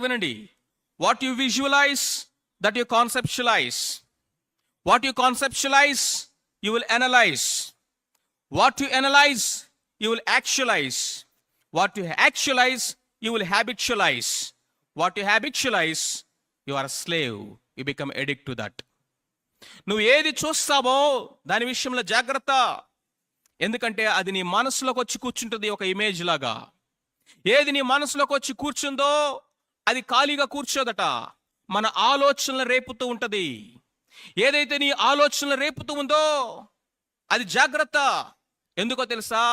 వినండి. What you visualize that you conceptualize. What you conceptualize you will analyze. What you analyze you will actualize. What you actualize you will habitualize. What you habitualize you are slave. You become addict to that. నువ్వు ఏది చూస్తావో దాని విషయంలో జాగ్రత్త. ఎందుకంటే అది నీ మనసులోకి వచ్చి కూర్చుంటుంది ఒక ఇమేజ్ లాగా. ఏది నీ మనసులోకి వచ్చి కూర్చుందో అది ఖాళీగా కూర్చోదట, మన ఆలోచనలు రేపుతూ ఉంటది. ఏదైతే నీ ఆలోచనలు రేపుతూ ఉందో అది జాగ్రత్త. ఎందుకో తెలుసా?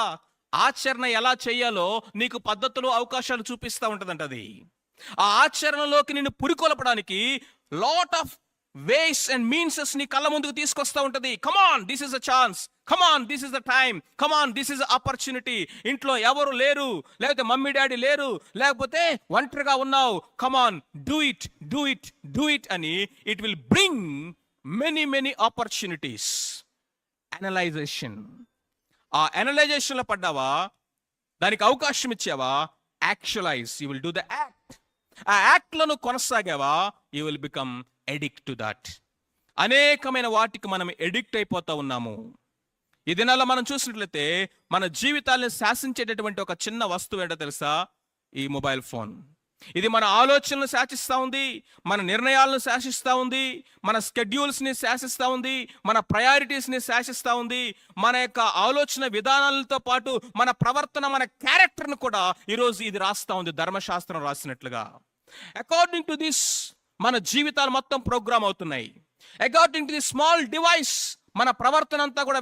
ఆచరణ ఎలా చేయాలో నీకు పద్ధతులు అవకాశాలు చూపిస్తూ ఉంటదంట అది. ఆ ఆచరణలోకి నిన్ను పురికొల్పడానికి lot of ways and meanses నీ కళ్ళ ముందుకు తీసుకొస్తా ఉంటది. Come on, this is a chance. Come on, this is the time. Come on, this is opportunity. ఇంట్లో ఎవరు లేరు, లేకపోతే మమ్మీ డాడీ లేరు, లేకపోతే ఒంటరిగా ఉన్నావు. Come on, do it, do it, do it అని it will bring many many opportunities. Analyzation. ఆ అనలైజేషన్లో పడ్డావా, దానికి అవకాశం ఇచ్చావా, actualize, you will do the act. ఆ యాక్ట్లను కొనసాగావా, you will become addict to that. అనేకమైన వాటికి మనం ఎడిక్ట్ అయిపోతా ఉన్నాము. ఈ దినాల్లో మనం చూసినట్లయితే మన జీవితాలను శాసించేటటువంటి ఒక చిన్న వస్తువు ఏంటో తెలుసా? ఈ మొబైల్ ఫోన్. ఇది మన ఆలోచనలు శాసిస్తూ ఉంది, మన నిర్ణయాలను శాసిస్తూ ఉంది, మన స్కెడ్యూల్స్ని శాసిస్తూ ఉంది, మన ప్రయారిటీస్ని శాసిస్తూ ఉంది. మన యొక్క ఆలోచన విధానాలతో పాటు మన ప్రవర్తన, మన క్యారెక్టర్ను కూడా ఈరోజు ఇది రాస్తూ ఉంది, ధర్మశాస్త్రం రాసినట్లుగా. అకార్డింగ్ టు దిస్ మన జీవితాలు మొత్తం ప్రోగ్రామ్ అవుతున్నాయి. According to the small device మన ప్రవర్తన అంతా కూడా